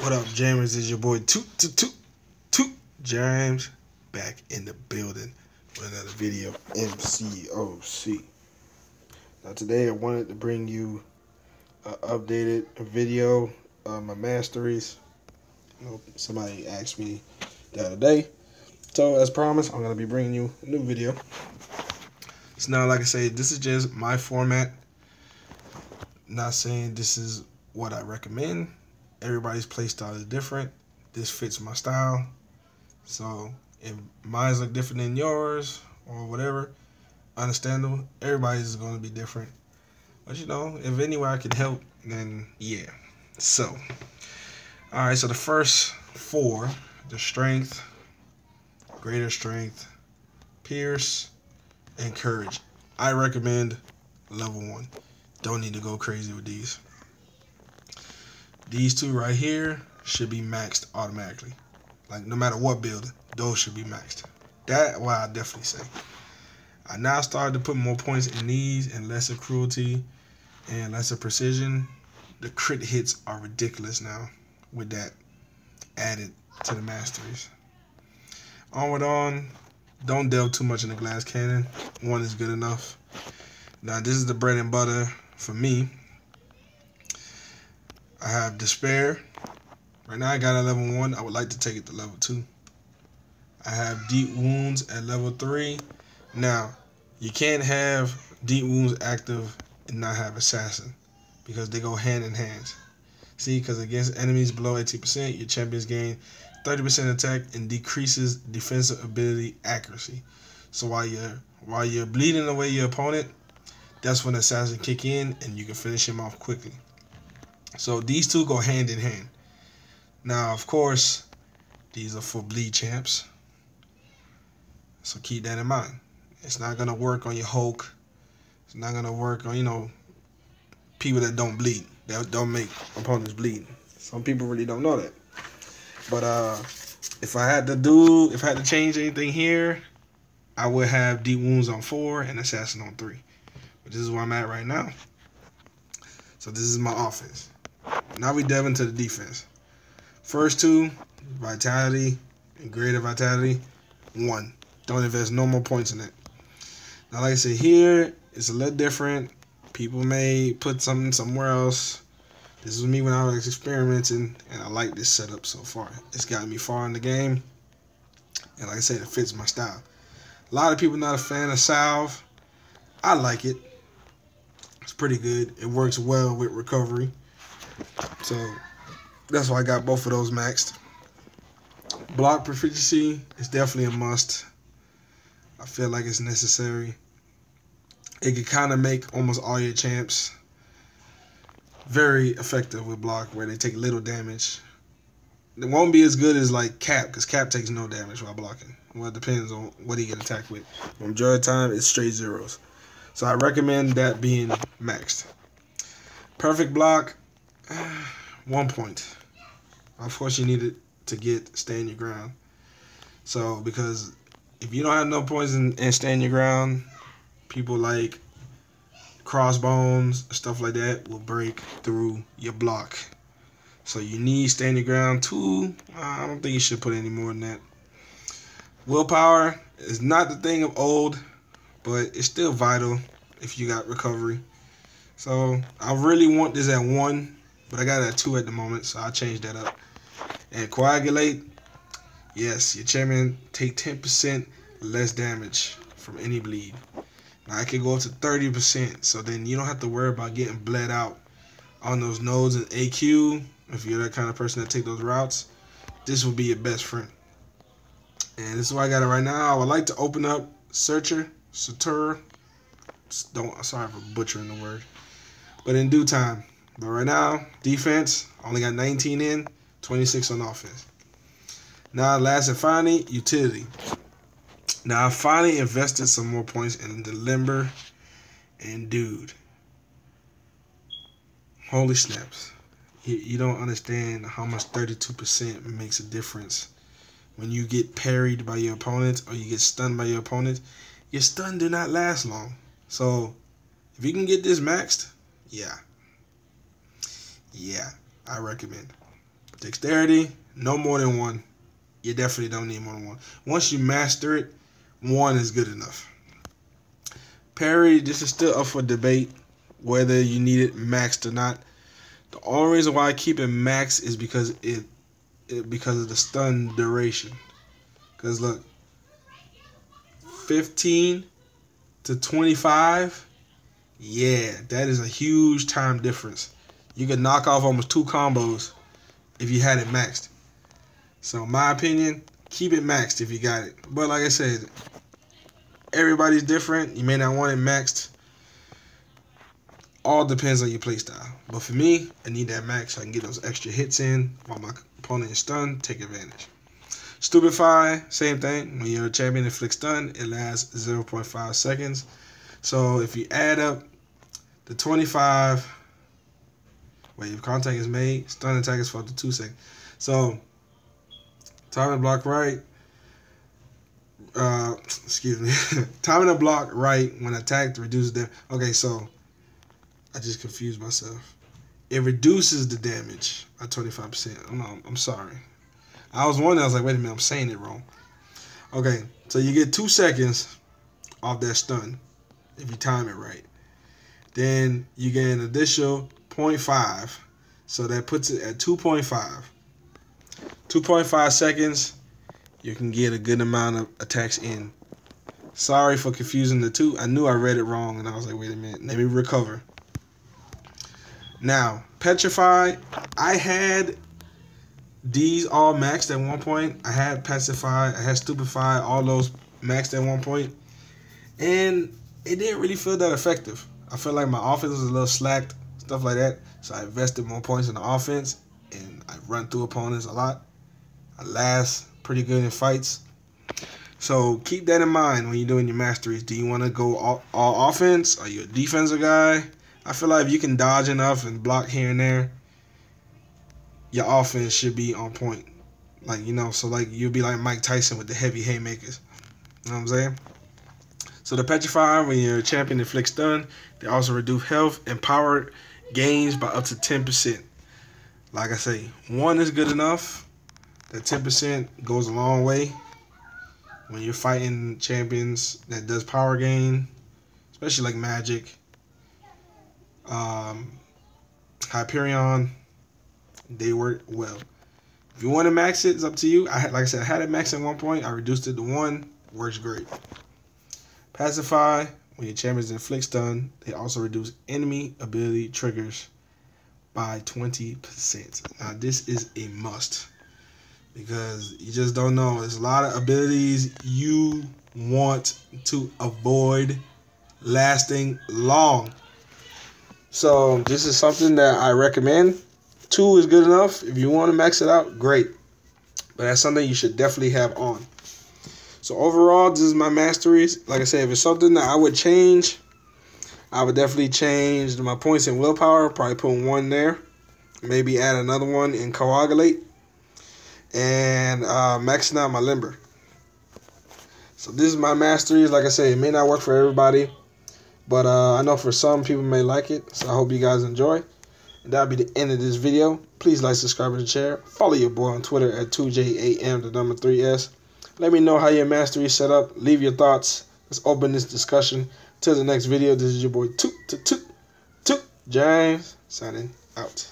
What up, Jammers? Is your boy Toot James back in the building with another video, MCOC. Now today I wanted to bring you an updated video of my masteries. Somebody asked me the other day, so as promised, I'm gonna be bringing you a new video. So now, like I say, this is just my format. Not saying this is what I recommend. Everybody's play style is different. This fits my style. So if mine look different than yours or whatever, understandable. Everybody's is going to be different. But you know, if any way I could help, then yeah. So, alright, so the first four, the strength, greater strength, pierce, and courage. I recommend level 1. Don't need to go crazy with these. These two right here should be maxed automatically. Like, no matter what build, those should be maxed. That's what I definitely say. I now started to put more points in these and lesser cruelty and lesser precision. The crit hits are ridiculous now with that added to the masteries. Onward on, don't delve too much in the glass cannon. 1 is good enough. Now, this is the bread and butter for me. I have despair. Right now I got a level 1. I would like to take it to level 2. I have deep wounds at level 3. Now, you can't have deep wounds active and not have assassin, because they go hand in hand. See, because against enemies below 18%, your champions gain 30% attack and decreases defensive ability accuracy. So while you're bleeding away your opponent, that's when assassin kick in and you can finish him off quickly. So these two go hand in hand. Now, of course, these are for bleed champs. So keep that in mind. It's not going to work on your Hulk. It's not going to work on, you know, people that don't bleed. That don't make opponents bleed. Some people really don't know that. But if I had to change anything here, I would have deep wounds on 4 and assassin on 3. But this is where I'm at right now. So this is my offense. Now we delve into the defense. First two, vitality and greater vitality, 1. Don't invest no more points in it. Now, like I said, here it's a little different. People may put something somewhere else. This was me when I was experimenting, and I like this setup so far. It's gotten me far in the game, and like I said, it fits my style. A lot of people not a fan of salve. I like it. It's pretty good. It works well with recovery. So that's why I got both of those maxed. Block proficiency is definitely a must. I feel like it's necessary. It can kind of make almost all your champs very effective with block, where they take little damage. It won't be as good as like Cap, because Cap takes no damage while blocking. Well, it depends on what he get attacked with. The majority of the time, it's straight zeros. So I recommend that being maxed. Perfect block, 1 point. Of course, you need it to get stand your ground. So, because if you don't have no points and stand your ground, people like crossbones, stuff like that, will break through your block. So you need stand your ground 2. I don't think you should put any more than that. Willpower is not the thing of old, but it's still vital if you got recovery. So I really want this at 1, but I got it at 2 at the moment, so I'll change that up. And coagulate, yes, your champion take 10% less damage from any bleed. Now I can go up to 30%, so then you don't have to worry about getting bled out on those nodes and AQ. If you're that kind of person that take those routes, this will be your best friend. And this is why I got it right now. I would like to open up Satur. Sorry for butchering the word. But in due time. But right now, defense, only got 19 in, 26 on offense. Now, last and finally, utility. Now, I finally invested some more points in the limber, and dude, holy snaps. You don't understand how much 32% makes a difference when you get parried by your opponent or you get stunned by your opponent. Your stun do not last long. So, if you can get this maxed, yeah, I recommend. Dexterity, no more than 1. You definitely don't need more than 1. Once you master it, 1 is good enough. Parry, this is still up for debate whether you need it maxed or not. The only reason why I keep it maxed is because because of the stun duration. Because look, 15 to 25, yeah, that is a huge time difference. You could knock off almost 2 combos if you had it maxed. So in my opinion, keep it maxed if you got it. But like I said, everybody's different. You may not want it maxed. All depends on your playstyle. But for me, I need that max so I can get those extra hits in while my opponent is stunned. Take advantage. Stupefy, same thing. When you're a champion inflict stun, it lasts 0.5 seconds. So if you add up the 25, wait, if contact is made, stun attack is for up to 2 seconds. So time to block right. Excuse me. Timing the block right when attacked reduces damage. Okay, so I just confused myself. It reduces the damage by 25%. I'm sorry. I was wondering, I was like, wait a minute, I'm saying it wrong. Okay, so you get 2 seconds off that stun if you time it right. Then you get an additional 0.5. So that puts it at 2.5. 2.5 seconds, you can get a good amount of attacks in. Sorry for confusing the two. I knew I read it wrong, and I was like, wait a minute, let me recover. Now, Petrify, I had these all maxed at one point. I had Pacify, I had Stupefy, all those maxed at one point. And it didn't really feel that effective. I felt like my offense was a little slacked, stuff like that. So I invested more points in the offense, and I run through opponents a lot. I last pretty good in fights. So keep that in mind when you're doing your masteries. Do you want to go all offense? Are you a defensive guy? I feel like if you can dodge enough and block here and there, your offense should be on point. Like, you know, so like you'll be like Mike Tyson with the heavy haymakers. You know what I'm saying? So the Petrify, when your champion inflicts stun, they also reduce health and power gains by up to 10%. Like I say, 1 is good enough. That 10% goes a long way when you're fighting champions that does power gain, especially like Magic, Hyperion. They work well. If you want to max it, it's up to you. Like I said, I had it maxed at one point. I reduced it to 1. Works great. Pacify, when your champions inflict stun, they also reduce enemy ability triggers by 20%. Now this is a must, because you just don't know. There's a lot of abilities you want to avoid lasting long. So this is something that I recommend. 2 is good enough. If you want to max it out, great. But that's something you should definitely have on. So overall, this is my masteries. Like I said, if it's something that I would change, I would definitely change my points in willpower. Probably put 1 there. Maybe add another one in coagulate. And maxing out my limber. So this is my masteries. Like I said, it may not work for everybody, but I know for some people may like it. So I hope you guys enjoy. And that'll be the end of this video. Please like, subscribe, and share. Follow your boy on Twitter at 2JAM3S. Let me know how your mastery is set up. Leave your thoughts. Let's open this discussion. Till the next video, this is your boy James signing out.